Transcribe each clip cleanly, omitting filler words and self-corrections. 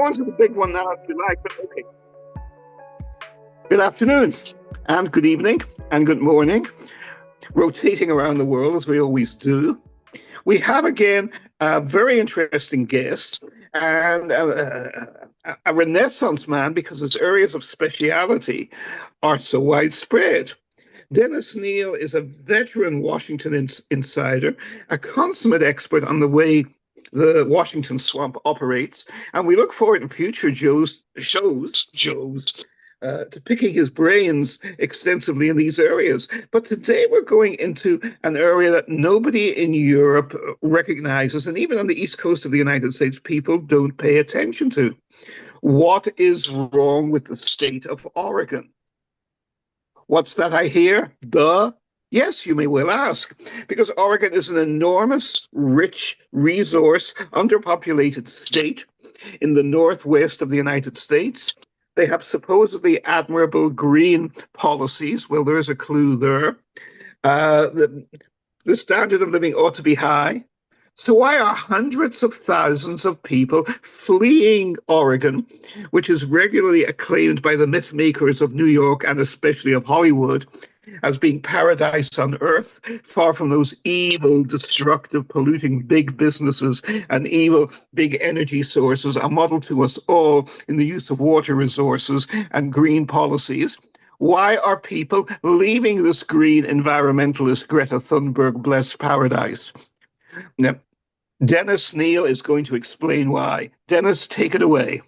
On to the big one now, if you like, but okay. Good afternoon, and good evening, and good morning. Rotating around the world, as we always do. We have again a very interesting guest, and a Renaissance man, because his areas of speciality are so widespread. Dennis Neal is a veteran Washington insider, a consummate expert on the way the Washington swamp operates, and we look forward in future shows to picking his brains extensively in these areas. But today we're going into an area that nobody in Europe recognizes, and even on the east coast of the United States, people don't pay attention to. What is wrong with the state of Oregon? What's that I hear? Yes, you may well ask, because Oregon is an enormous, rich, resource, underpopulated state in the northwest of the United States. They have supposedly admirable green policies. Well, there is a clue there. The standard of living ought to be high. So why are hundreds of thousands of people fleeing Oregon, which is regularly acclaimed by the myth makers of New York and especially of Hollywood as being paradise on earth, far from those evil, destructive, polluting big businesses and evil big energy sources, a model to us all in the use of water resources and green policies? Why are people leaving this green environmentalist Greta Thunberg blessed paradise? Now, Dennis Neal is going to explain why. Dennis, take it away.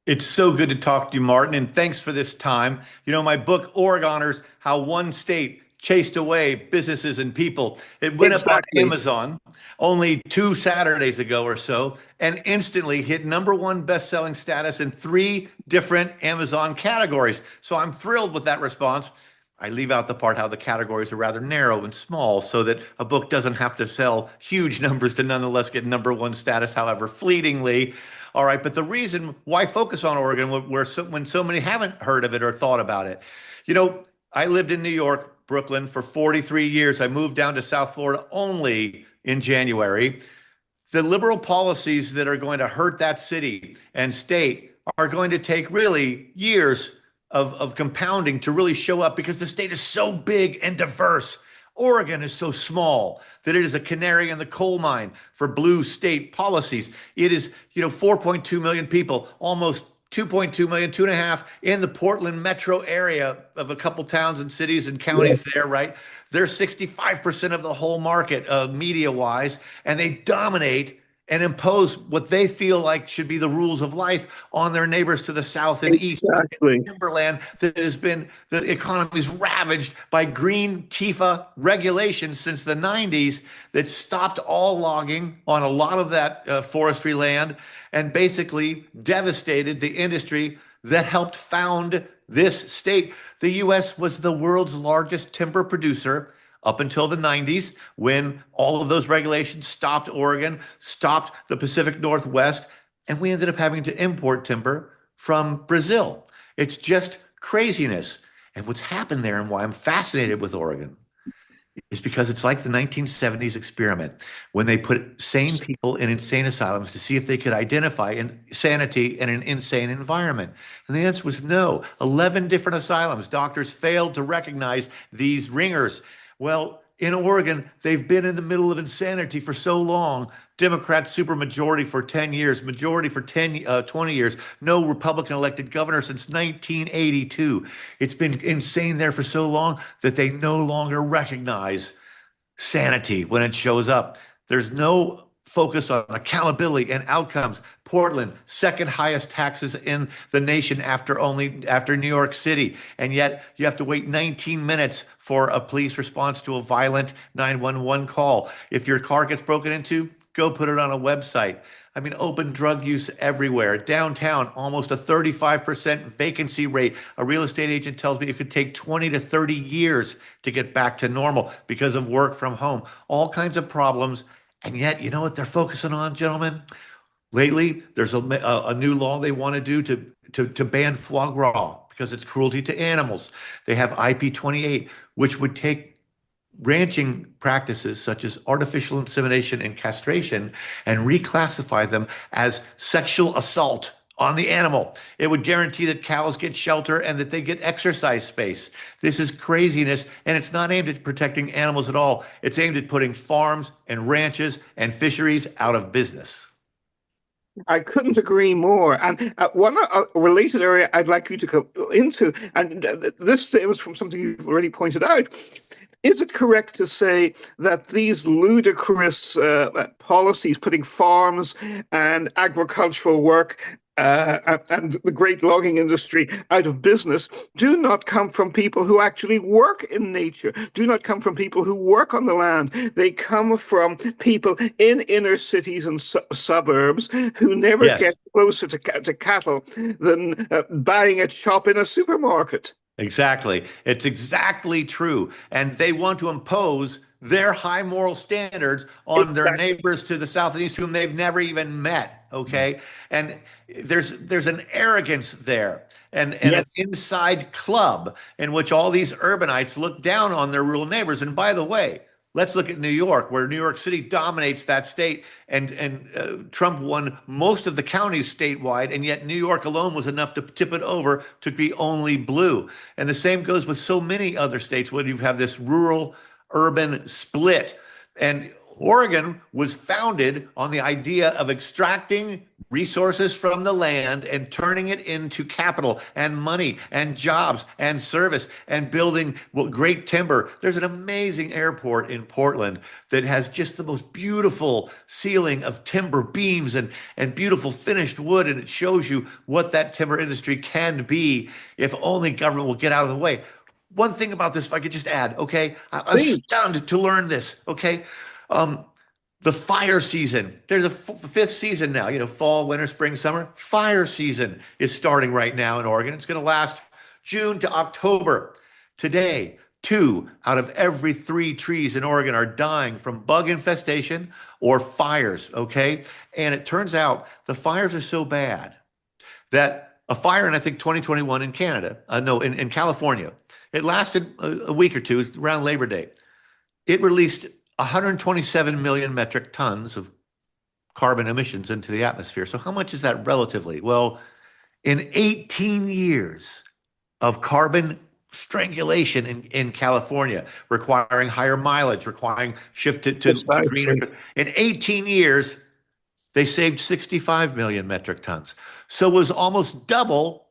It's so good to talk to you, Martin, and thanks for this time. You know, my book, Oregoners, How One State Chased Away Businesses and People, it went up on Amazon only 2 Saturdays ago or so, and instantly hit #1 best-selling status in 3 different Amazon categories. So I'm thrilled with that response. I leave out the part how the categories are rather narrow and small so that a book doesn't have to sell huge numbers to nonetheless get #1 status, however fleetingly. All right, but the reason why focus on Oregon when so many haven't heard of it or thought about it. You know, I lived in New York, Brooklyn for 43 years. I moved down to South Florida only in January. The liberal policies that are going to hurt that city and state are going to take really years of compounding to really show up because the state is so big and diverse. Oregon is so small that it is a canary in the coal mine for blue state policies. It is, 4.2 million people, almost 2.2 million, 2.5 in the Portland metro area of a couple towns and cities and counties there, right? They're 65% of the whole market, media-wise, and they dominate and impose what they feel like should be the rules of life on their neighbors to the south and east. Exactly. Timberland that has been, the economy is ravaged by green TIFA regulations since the 90s that stopped all logging on a lot of that forestry land and basically devastated the industry that helped found this state. The U.S. was the world's largest timber producer up until the 90s, when all of those regulations stopped Oregon, stopped the Pacific Northwest, and we ended up having to import timber from Brazil. It's just craziness. And what's happened there and why I'm fascinated with Oregon is because it's like the 1970s experiment when they put sane people in insane asylums to see if they could identify insanity in an insane environment. And the answer was no. 11 different asylums. Doctors failed to recognize these ringers. Well, in Oregon, they've been in the middle of insanity for so long. Democrats supermajority for 10 years, majority for 20 years, no Republican elected governor since 1982. It's been insane there for so long that they no longer recognize sanity when it shows up. There's no focus on accountability and outcomes. Portland, second highest taxes in the nation after New York City. And yet you have to wait 19 minutes for a police response to a violent 911 call. If your car gets broken into, go put it on a website. I mean, open drug use everywhere. Downtown, almost a 35% vacancy rate. A real estate agent tells me it could take 20 to 30 years to get back to normal because of work from home. All kinds of problems. And yet, you know what they're focusing on, gentlemen? Lately, there's a new law they want to do to ban foie gras because it's cruelty to animals. They have IP28, which would take ranching practices such as artificial insemination and castration and reclassify them as sexual assault on the animal. It would guarantee that cows get shelter and that they get exercise space. This is craziness, and it's not aimed at protecting animals at all. It's aimed at putting farms and ranches and fisheries out of business. I couldn't agree more. And one related area I'd like you to go into, and this was from something you've already pointed out. Is it correct to say that these ludicrous policies, putting farms and agricultural work and the great logging industry out of business, do not come from people who actually work in nature, do not come from people who work on the land? They come from people in inner cities and suburbs who never Yes. get closer to cattle than buying a shop in a supermarket. Exactly. It's exactly true. And they want to impose their high moral standards on their Exactly. neighbors to the south and east whom they've never even met. Okay. And there's an arrogance there and an Yes. inside club in which all these urbanites look down on their rural neighbors. And by the way, let's look at New York, where New York City dominates that state, and Trump won most of the counties statewide, and yet New York alone was enough to tip it over to be only blue. And the same goes with so many other states where you have this rural urban split. And Oregon was founded on the idea of extracting resources from the land and turning it into capital and money and jobs and service and building great timber. There's an amazing airport in Portland that has just the most beautiful ceiling of timber beams and beautiful finished wood. And it shows you what that timber industry can be if only government will get out of the way. One thing about this, if I could just add, okay, I'm Please. stunned to learn this, okay? Um, the fire season, there's a fifth season now, fall, winter, spring, summer. Fire season is starting right now in Oregon. It's going to last June to October. Today, 2 out of every 3 trees in Oregon are dying from bug infestation or fires, okay? And it turns out the fires are so bad that a fire in, I think, 2021 in Canada, no, in California, it lasted a week or two, around Labor Day. It released 127 million metric tons of carbon emissions into the atmosphere. So how much is that relatively? Well, in 18 years of carbon strangulation in California, requiring higher mileage, requiring shift to greener. In 18 years, they saved 65 million metric tons. So it was almost double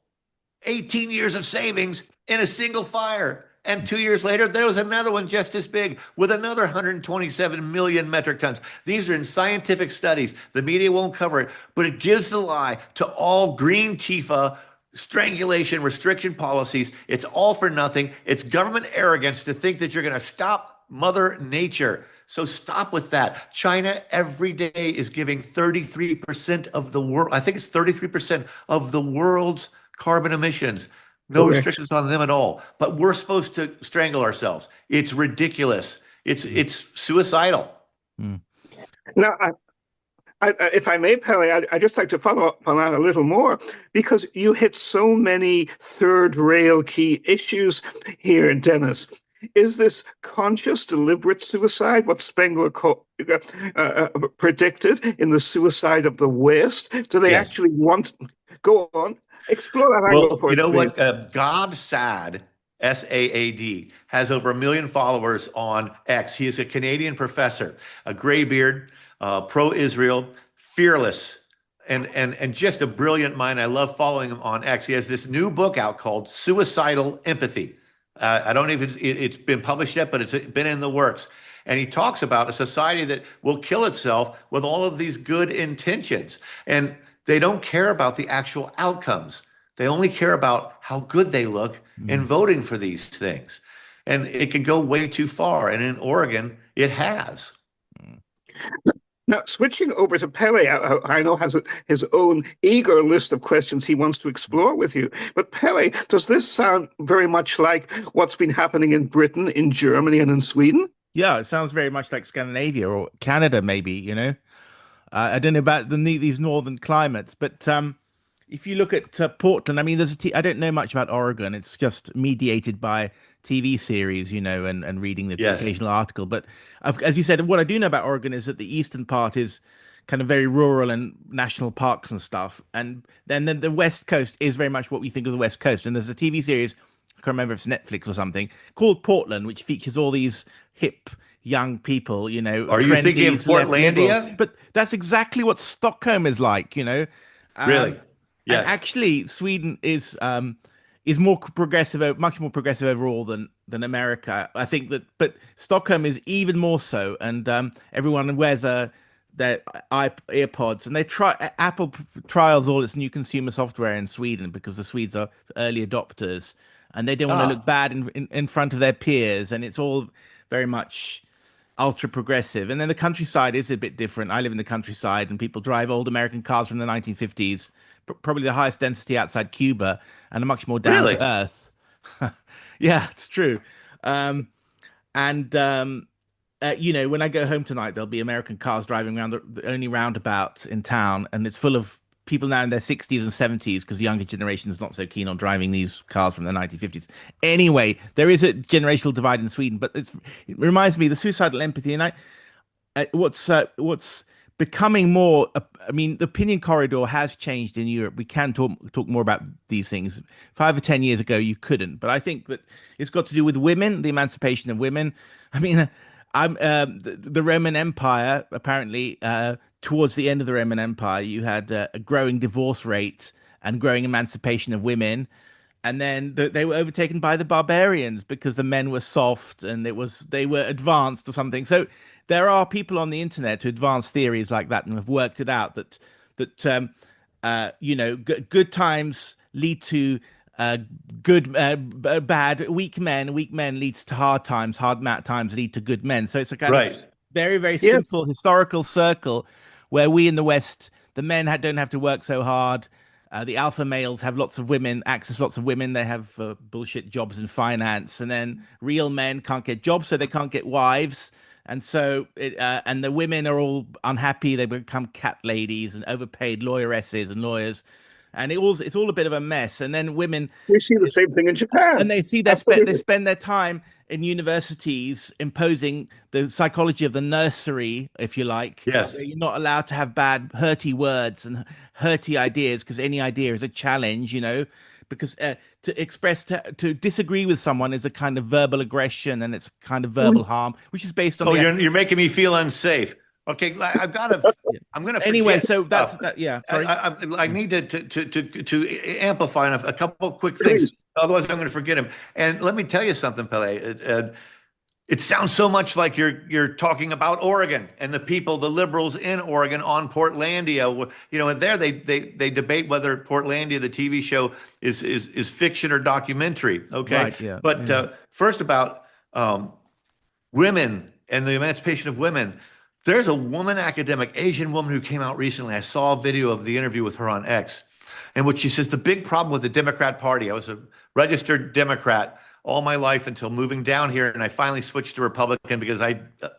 18 years of savings in a single fire. And 2 years later, there was another one just as big with another 127 million metric tons. These are in scientific studies. The media won't cover it, but it gives the lie to all green TIFA strangulation restriction policies. It's all for nothing. It's government arrogance to think that you're going to stop Mother Nature. So stop with that. China every day is giving 33% of the world, I think it's 33% of the world's carbon emissions. No Correct. restrictions on them at all. But we're supposed to strangle ourselves. It's ridiculous. It's suicidal. Mm. Now, if I may, Pelle, I'd just like to follow up on that a little more, because you hit so many third rail key issues here, Dennis. Is this conscious, deliberate suicide, what Spengler predicted in the suicide of the West? Do they Yes. actually want? Go on, explore that Well, angle for you know please. what? God Saad, SAAD, has over 1 million followers on X. He is a Canadian professor, a graybeard, pro-Israel, fearless, and just a brilliant mind. I love following him on X. He has this new book out called Suicidal Empathy. I don't know if it's been published yet, but it's been in the works. And he talks about a society that will kill itself with all of these good intentions. And they don't care about the actual outcomes. They only care about how good they look in voting for these things. And it can go way too far. And in Oregon, it has. Now, switching over to Pelle, I know has his own eager list of questions he wants to explore with you. But Pelle, does this sound very much like what's been happening in Britain, in Germany, and in Sweden? Yeah, it sounds very much like Scandinavia or Canada, maybe. I don't know about these northern climates, but if you look at Portland, I mean, I don't know much about Oregon. It's just mediated by TV series, and reading the Yes. occasional article. But as you said, what I do know about Oregon is that the eastern part is kind of very rural and national parks and stuff. And then the West Coast is very much what we think of the West Coast. And there's a TV series, I can't remember if it's Netflix or something, called Portland, which features all these hip young people, you know, Are you thinking of trendies, left liberals. Portlandia? But that's exactly what Stockholm is like, you know. Really? And Yes. actually, Sweden is more progressive, much more progressive overall than America. I think that, but Stockholm is even more so, and everyone wears their earpods, and they try Apple trials all its new consumer software in Sweden because the Swedes are early adopters, and they don't want to look Ah, bad in front of their peers, and it's all very much ultra progressive. And then the countryside is a bit different. I live in the countryside, and people drive old American cars from the 1950s, probably the highest density outside Cuba, and are much more down to really? earth. Yeah, it's true. Um, and you know, when I go home tonight, there'll be American cars driving around the only roundabout in town, and it's full of people now in their 60s and 70s because the younger generation is not so keen on driving these cars from the 1950s. Anyway, there is a generational divide in Sweden, but it reminds me of the suicidal empathy, and what's becoming more. I mean, the opinion corridor has changed in Europe. We can talk more about these things. 5 or 10 years ago, you couldn't, but I think that it's got to do with women, the emancipation of women. I mean, I'm the Roman Empire. Apparently, towards the end of the Roman Empire, you had a growing divorce rate and growing emancipation of women, and then they were overtaken by the barbarians because the men were soft and they were advanced or something. So there are people on the internet who advance theories like that and have worked it out that you know, good times lead to good bad weak men. Weak men leads to hard times. Times lead to good men. So it's a kind of Right. very, very Yes. simple historical circle where we in the West, the men don't have to work so hard. The alpha males have lots of women, access lots of women. They have bullshit jobs in finance, and then real men can't get jobs, so they can't get wives, and so and the women are all unhappy. They become cat ladies and overpaid lawyeresses and lawyers, and it's all a bit of a mess. And then women, We see the same thing in and Japan. they see they Absolutely. spend their time in universities imposing the psychology of the nursery, if you like, Yes. where you're not allowed to have bad, hurty words and hurty ideas because any idea is a challenge, you know, because to disagree with someone is a kind of verbal aggression and it's a kind of verbal harm, which is based on Oh, the you're making me feel unsafe. Okay, I've got to. yeah. I'm going to Anyway, forget so that's stuff. that. Yeah, I, sorry. I need to amplify a couple of quick things. Please. Otherwise, I'm going to forget him. And let me tell you something, Pele. It sounds so much like you're talking about Oregon and the people, the liberals in Oregon on Portlandia. You know, and there they debate whether Portlandia, the TV show, is fiction or documentary. Okay, Right. Yeah. but Yeah. first about women and the emancipation of women. There's a woman academic, Asian woman who came out recently. I saw a video of the interview with her on X, and what she says the big problem with the Democrat Party. I was a registered Democrat all my life until moving down here, and I finally switched to Republican because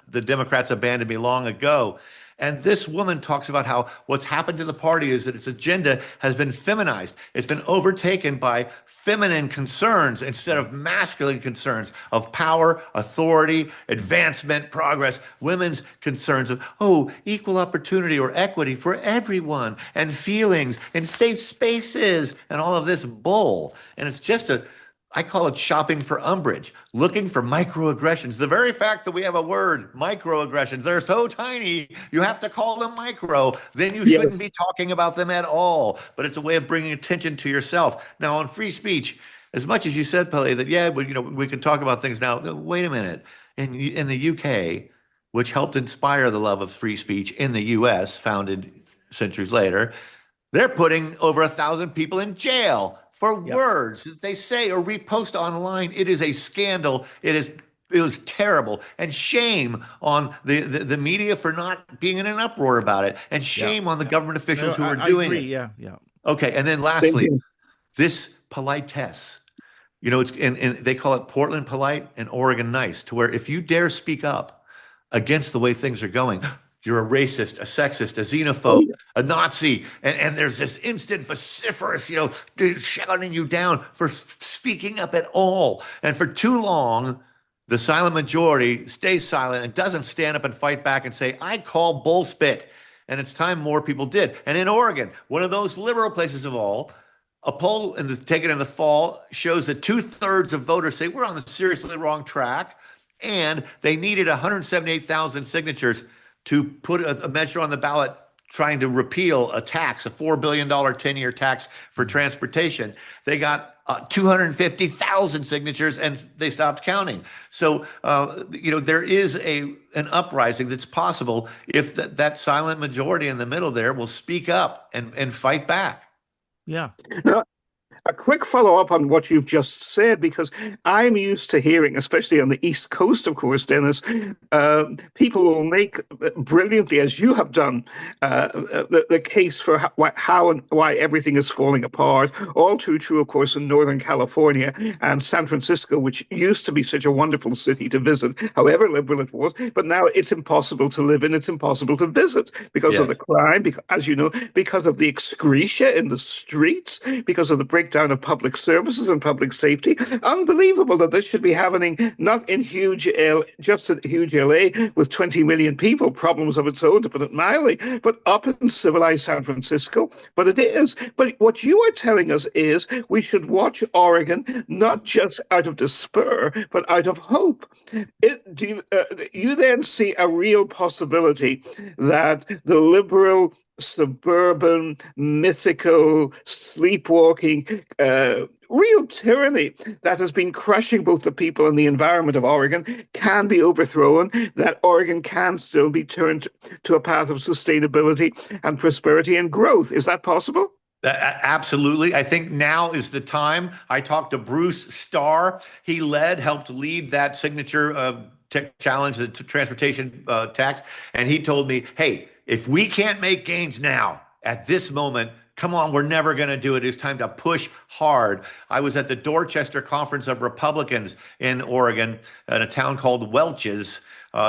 the Democrats abandoned me long ago. And this woman talks about how what's happened to the party is that its agenda has been feminized. It's been overtaken by feminine concerns instead of masculine concerns of power, authority, advancement, progress, women's concerns of, oh, equal opportunity or equity for everyone and feelings and safe spaces and all of this bull. And it's just I call it shopping for umbrage, looking for microaggressions. The very fact that we have a word, microaggressions, they're so tiny, you have to call them micro. Then you shouldn't Yes. be talking about them at all. But it's a way of bringing attention to yourself. Now, on free speech, as much as you said, Pele, that, yeah, we can talk about things now. Wait a minute. In the UK, which helped inspire the love of free speech in the US, founded centuries later, they're putting over 1,000 people in jail for Yep. words that they say or repost online. It is a scandal. It was terrible. And shame on the media for not being in an uproar about it. And Yeah. shame on the Yeah. government officials No, who are I doing agree. it. Yeah. Yeah. Okay. And then Same lastly, here. this politesse. You know, and they call it Portland polite and Oregon nice, to where if you dare speak up against the way things are going, you're a racist, a sexist, a Oh, xenophobe, yeah. a Nazi, and there's this instant vociferous, dude shouting you down for speaking up at all. And for too long, the silent majority stays silent and doesn't stand up and fight back and say, I call bullspit. And it's time more people did. And in Oregon, one of those liberal places of all, a poll taken in the fall shows that 2/3 of voters say we're on the seriously wrong track, and they needed 178,000 signatures to put a measure on the ballot trying to repeal a tax, a $4 billion 10-year tax for transportation. They got 250,000 signatures and they stopped counting. So, there is an uprising that's possible if that silent majority in the middle there will speak up and fight back. Yeah. Now, a quick follow-up on what you've just said, because I'm used to hearing, especially on the East Coast, of course, Dennis, people will make brilliantly, as you have done, the case for how and why everything is falling apart. All too true, of course, in Northern California and San Francisco, which used to be such a wonderful city to visit, however liberal it was, but now it's impossible to live in, it's impossible to visit because of the crime, because, as you know, because of the excretia in the streets, because of the breakdown of public services and public safety. Unbelievable that this should be happening not in just in huge LA with 20 million people, problems of its own, to put it mildly, but up in civilized San Francisco. But it is. But what you are telling us is we should watch Oregon not just out of despair, but out of hope. Do you then see a real possibility that the liberal, suburban, mythical, sleepwalking, real tyranny that has been crushing both the people and the environment of Oregon can be overthrown, that Oregon can still be turned to a path of sustainability and prosperity and growth? Is that possible? Absolutely. I think now is the time. I talked to Bruce Starr. He helped lead that signature challenge, the transportation tax. And he told me, hey, if we can't make gains now at this moment, come on, we're never going to do it. It's time to push hard. I was at the Dorchester Conference of Republicans in Oregon in a town called Welch's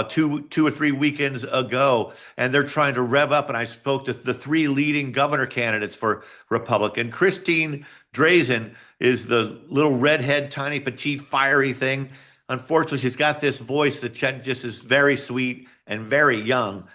2 or 3 weekends ago, and they're trying to rev up. And I spoke to the 3 leading governor candidates for Republican. Christine Drazen is the little redhead, tiny, petite, fiery thing. Unfortunately, she's got this voice that just is very sweet and very young.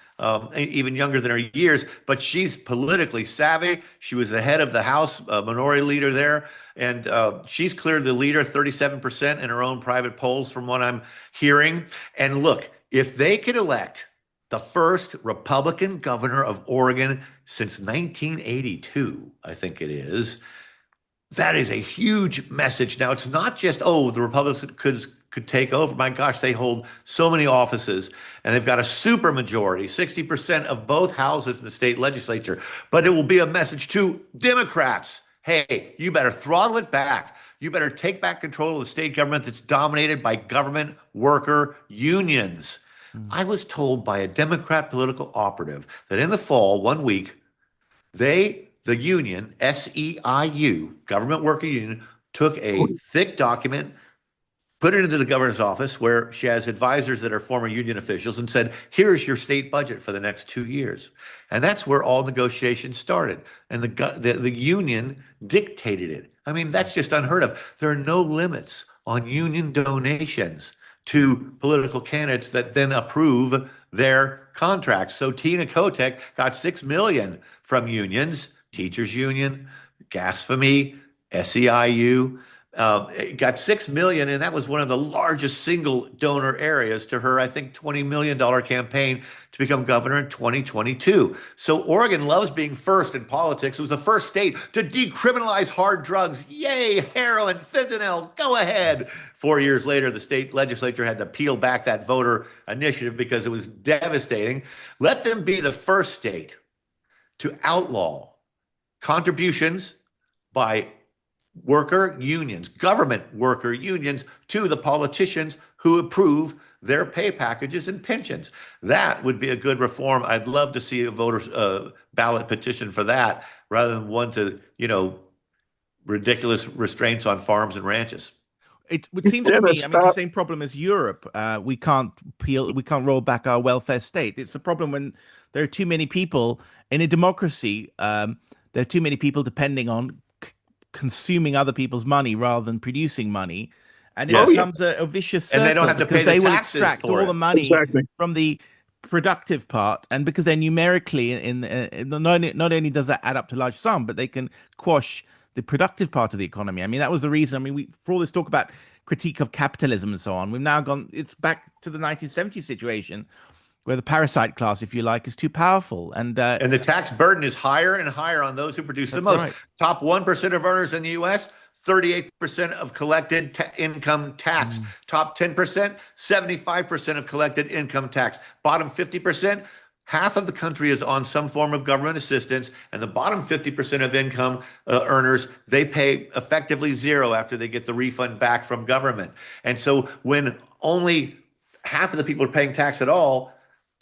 Even younger than her years, but she's politically savvy. She was the head of the House minority leader there, and she's cleared the leader 37% in her own private polls from what I'm hearing. And look, if they could elect the first Republican governor of Oregon since 1982, I think it is, that is a huge message. Now, it's not just, the Republicans could take over. My gosh, they hold so many offices, and they've got a super majority, 60% of both houses in the state legislature. But it will be a message to Democrats. Hey, you better throttle it back. You better take back control of the state government that's dominated by government worker unions. I was told by a Democrat political operative that in the fall, 1 week, the union, SEIU, Government Worker Union, took a thick document, put it into the governor's office where she has advisors that are former union officials, and said, here's your state budget for the next 2 years. And that's where all negotiations started. And the union dictated it. I mean, that's just unheard of. There are no limits on union donations to political candidates that then approve their contracts. So Tina Kotek got $6 million from unions, teachers union, GASFME, SEIU, got $6 million, and that was one of the largest single donor areas to her, I think, $20 million campaign to become governor in 2022. So Oregon loves being first in politics. It was the first state to decriminalize hard drugs. Yay, heroin, fentanyl, go ahead. 4 years later, the state legislature had to peel back that voter initiative because it was devastating. Let them be the first state to outlaw contributions by worker unions, government worker unions, to the politicians who approve their pay packages and pensions. That would be a good reform. I'd love to see a voter's ballot petition for that rather than one to, ridiculous restraints on farms and ranches. It seems to me, it's the same problem as Europe. We can't roll back our welfare state. It's the problem when there are too many people in a democracy. There are too many people depending on consuming other people's money rather than producing money, and it becomes a vicious circle, and they don't have to pay the taxes will extract for all the money from the productive part, and because they're numerically not only does that add up to large sum, but they can quash the productive part of the economy. I mean, that was the reason. I mean, for all this talk about critique of capitalism and so on, we've now gone. It's back to the 1970s situation where the parasite class, if you like, is too powerful, and the tax burden is higher and higher on those who produce the most. Right. Top 1% of earners in the U.S., 38% of collected income tax. Top 10%, 75% of collected income tax. Bottom 50%, half of the country is on some form of government assistance, and the bottom 50% of income earners, they pay effectively zero after they get the refund back from government. And so when only half of the people are paying tax at all,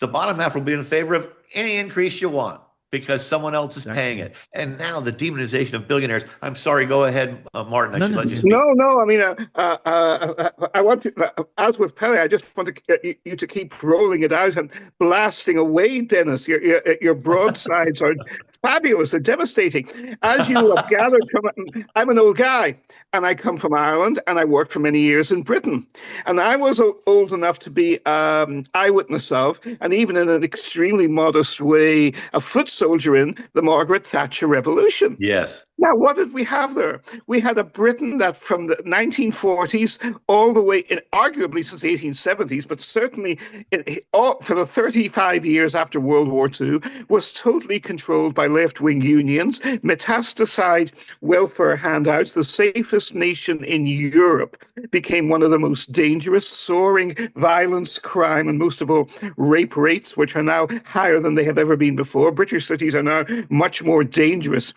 the bottom half will be in favor of any increase you want because someone else is paying it. And now the demonization of billionaires. I'm sorry, go ahead, Martin. I should let you speak. No. I mean, I want to, as with Pelle, I just want to get you to keep rolling it out and blasting away, Dennis. Your broadsides are fabulous and devastating. As you have gathered from, I'm an old guy, and I come from Ireland, and I worked for many years in Britain. And I was old enough to be eyewitness of, and even in an extremely modest way, a foot soldier in the Margaret Thatcher Revolution. Yes. Now, what did we have there? We had a Britain that from the 1940s all the way, arguably since the 1870s, but certainly for the 35 years after World War II, was totally controlled by left-wing unions, metastasized welfare handouts. The safest nation in Europe became one of the most dangerous, soaring violence, crime, and most of all, rape rates, which are now higher than they have ever been before. British cities are now much more dangerous,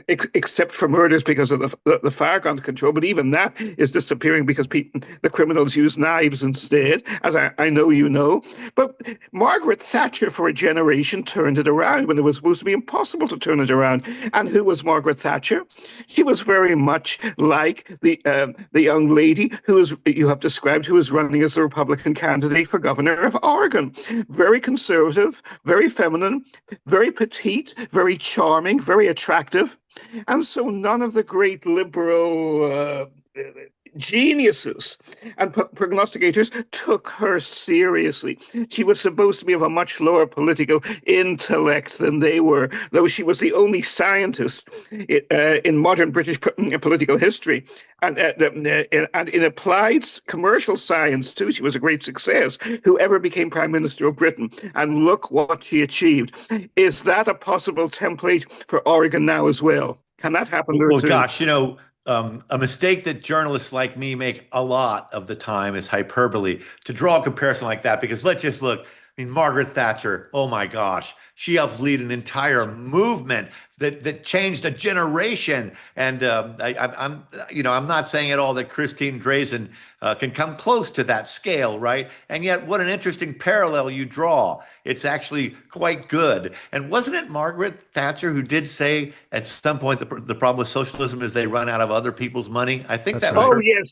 except for murders because of the fire gun control. But even that is disappearing because the criminals use knives instead, as I know you know. But Margaret Thatcher, for a generation, turned it around when it was supposed to be impossible to turn it around. And who was Margaret Thatcher? She was very much like the young lady you have described, who is running as the Republican candidate for governor of Oregon. Very conservative, very feminine, very petite, very charming, very attractive. And so none of the great liberal geniuses and prognosticators took her seriously. She was supposed to be of a much lower political intellect than they were, though she was the only scientist in modern British political history. And in applied commercial science, too, she was a great success, who ever became Prime Minister of Britain. And look what she achieved. Is that a possible template for Oregon now as well? Can that happen there too? Well, gosh, a mistake that journalists like me make a lot of the time is hyperbole. To draw a comparison like that, because let's just look. I mean, Margaret Thatcher, oh my gosh, she helped lead an entire movement that changed a generation. And I'm not saying at all that Christine Drazan can come close to that scale, right? And yet, what an interesting parallel you draw. It's actually quite good. And wasn't it Margaret Thatcher who did say at some point the problem with socialism is they run out of other people's money? I think that was her. Oh, yes,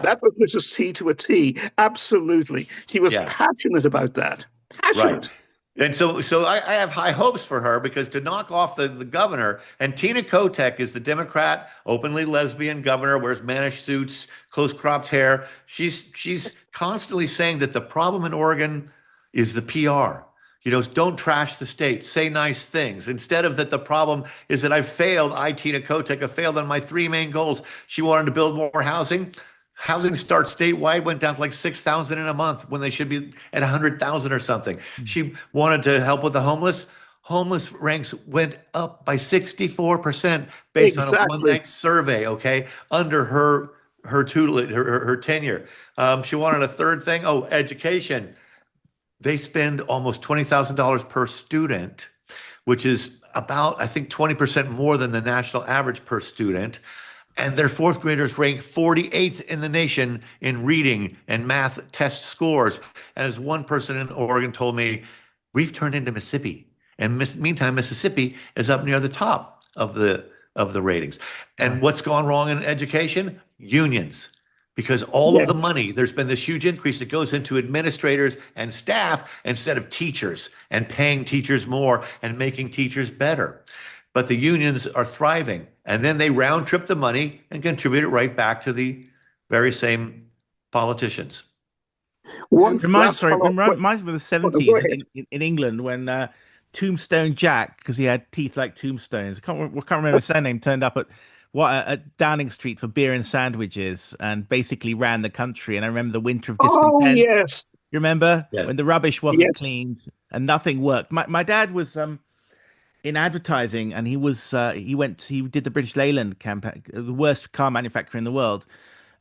that was Mrs. T to a T. Absolutely. She was passionate about that. Passionate. Right. And so I have high hopes for her, because to knock off the governor, and Tina Kotek is the Democrat, openly lesbian governor, wears mannish suits, close-cropped hair. She's constantly saying that the problem in Oregon is the PR. Don't trash the state, say nice things. Instead of that the problem is that Tina Kotek, have failed on my three main goals. She wanted to build more housing. Housing starts statewide went down to like 6,000 in a month when they should be at 100,000 or something. She wanted to help with the homeless. Homeless ranks went up by 64% based on a one-night survey, okay, under her tutelage, her tenure. She wanted a third thing. Oh, education. They spend almost $20,000 per student, which is about, I think, 20% more than the national average per student. And their fourth graders rank 48th in the nation in reading and math test scores. And as one person in Oregon told me, we've turned into Mississippi. And meantime, Mississippi is up near the top of the ratings. And what's gone wrong in education? Unions. Because all of the money, there's been this huge increase that goes into administrators and staff instead of teachers, and paying teachers more and making teachers better. But the unions are thriving, and then they round trip the money and contribute it right back to the very same politicians. Once last Sorry, follow up. reminds me of the Oh, no, go 70s ahead. in England when Tombstone Jack, because he had teeth like tombstones. I can't remember his surname. Turned up at Downing Street for beer and sandwiches, and basically ran the country. And I remember the winter of Oh discontent. yes, You remember Yes. when the rubbish wasn't yes. cleaned and nothing worked? My dad was in advertising, and he did the British Leyland campaign, the worst car manufacturer in the world.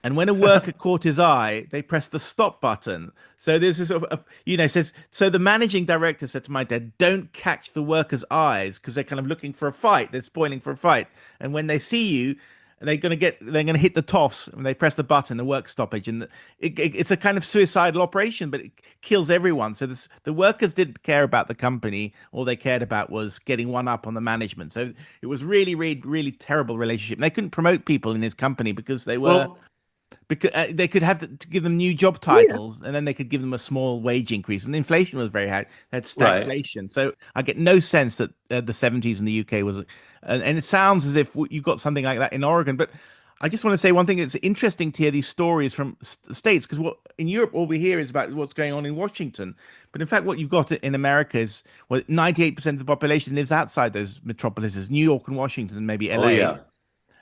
And when a worker caught his eye, they pressed the stop button. So there's this sort of, says, so the managing director said to my dad, don't catch the workers' eyes because they're kind of looking for a fight. They're spoiling for a fight. And when they see you, they're going to hit the toffs and they press the button, the work stoppage. And it's a kind of suicidal operation, but it kills everyone. So the workers didn't care about the company. All they cared about was getting one up on the management. So it was really, really, really terrible relationship. And they couldn't promote people in his company because they were Well, because they could have to give them new job Oh yeah. titles, and then they could give them a small wage increase. And inflation was very high; they had right. stagflation. So I get no sense that the '70s in the UK was, and it sounds as if you've got something like that in Oregon. But I just want to say one thing: it's interesting to hear these stories from states, because what in Europe all we hear is about what's going on in Washington. But in fact, what you've got in America is 98% of the population lives outside those metropolises, New York and Washington, and maybe Oh, LA. yeah.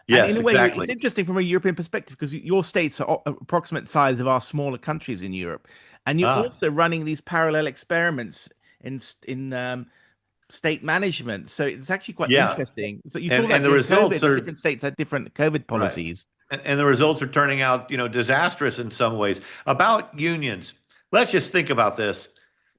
And in Yes, a way, it's exactly. interesting from a European perspective because your states are approximate size of our smaller countries in Europe, and you're Ah, also running these parallel experiments in state management. So it's actually quite yeah. interesting. So you saw And that the during COVID, results that are different states had different COVID right. policies. And the results are turning out, disastrous in some ways. About unions, let's just think about this.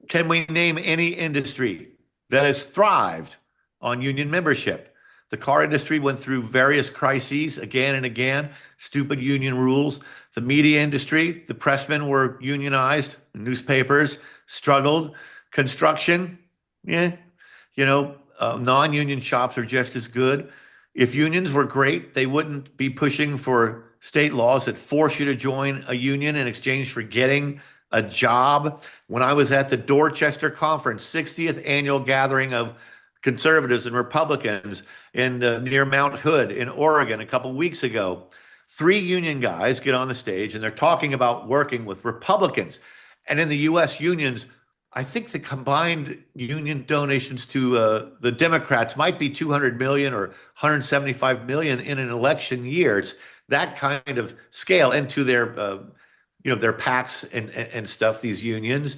Can we name any industry that has thrived on union membership? The car industry went through various crises again and again, stupid union rules. The media industry, the pressmen were unionized, newspapers struggled. Construction, yeah, non-union shops are just as good. If unions were great, they wouldn't be pushing for state laws that force you to join a union in exchange for getting a job. When I was at the Dorchester Conference, 60th annual gathering of conservatives and Republicans near Mount Hood in Oregon a couple weeks ago, three union guys get on the stage and they're talking about working with Republicans. And in the U.S. unions, I think the combined union donations to the Democrats might be 200 million or 175 million in an election year. It's that kind of scale into their PACs and stuff. These unions,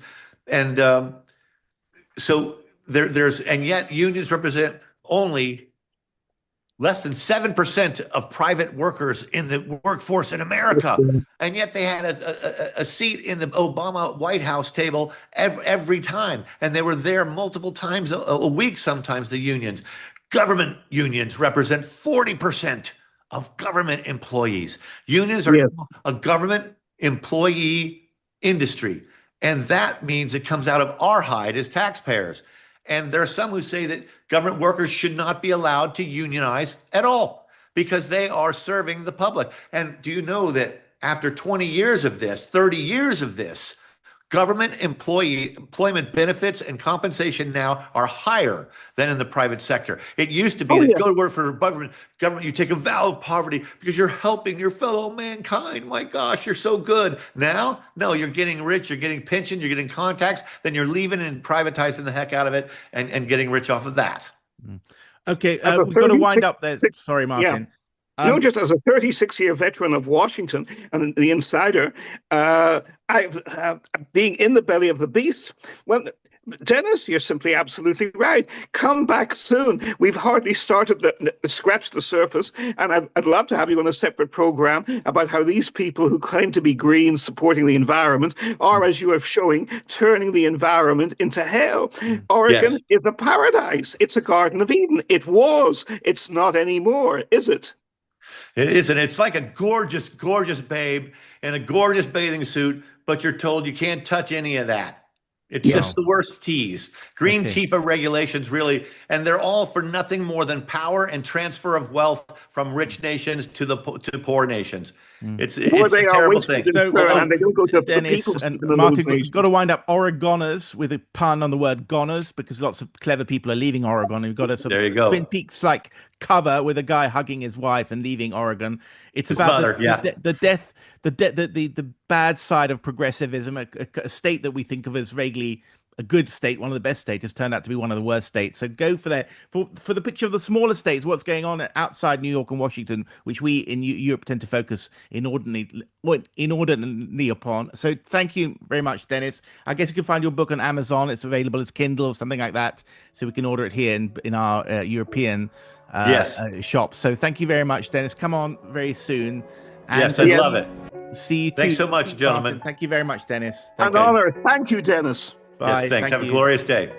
and so and yet unions represent only less than 7% of private workers in the workforce in America. And yet they had a seat in the Obama White House table every time. And they were there multiple times a week, sometimes the unions. Government unions represent 40% of government employees. Unions are Yes. a government employee industry. And that means it comes out of our hide as taxpayers. And there are some who say that government workers should not be allowed to unionize at all because they are serving the public. And do you know that after 20 years of this, 30 years of this, government employment benefits and compensation now are higher than in the private sector? It used to be Oh that yeah. go to work for government, you take a vow of poverty because you're helping your fellow mankind. My gosh, you're so good. Now, no, you're getting rich, you're getting pensions, you're getting contacts, then you're leaving and privatizing the heck out of it and getting rich off of that. Okay, As a we've got to wind 36, up there. Sorry, yeah. Martin. Just as a 36-year veteran of Washington and the insider, I've being in the belly of the beast. Well, Dennis, you're simply absolutely right. Come back soon. We've hardly started to scratch the surface, and I'd love to have you on a separate program about how these people who claim to be green, supporting the environment, are, as you are showing, turning the environment into hell. Oregon Yes. is a paradise. It's a Garden of Eden. It was. It's not anymore, is it? It is, and it's like a gorgeous, gorgeous babe in a gorgeous bathing suit, but you're told you can't touch any of that. It's just Yes. Wow. the worst tease. Green Okay. TIFA regulations, really, and they're all for nothing more than power and transfer of wealth from rich nations to poor nations. It's Or it's they a are terrible wasted thing. in turn, and they don't go to the Dennis people and in the Martin, locations. got to wind up Oregoners with a pun on the word goners, because lots of clever people are leaving Oregon. And we've got a sort There you of go. Twin Peaks like cover with a guy hugging his wife and leaving Oregon. It's His about mother, yeah. the death, the bad side of progressivism, a state that we think of as vaguely a good state, one of the best states, has turned out to be one of the worst states. So go for that. For the picture of the smaller states, what's going on outside New York and Washington, which we in Europe tend to focus inordinately upon. So thank you very much, Dennis. I guess you can find your book on Amazon. It's available as Kindle or something like that, so we can order it here in our European Yes. shops. So thank you very much, Dennis. Come on very soon. And Yes, I'd Yes. love it. see you Thanks too, so much, gentlemen. Martin. Thank you very much, Dennis. An honor. Thank you, Dennis. Bye. Yes, thanks. Thank Have a you. glorious day.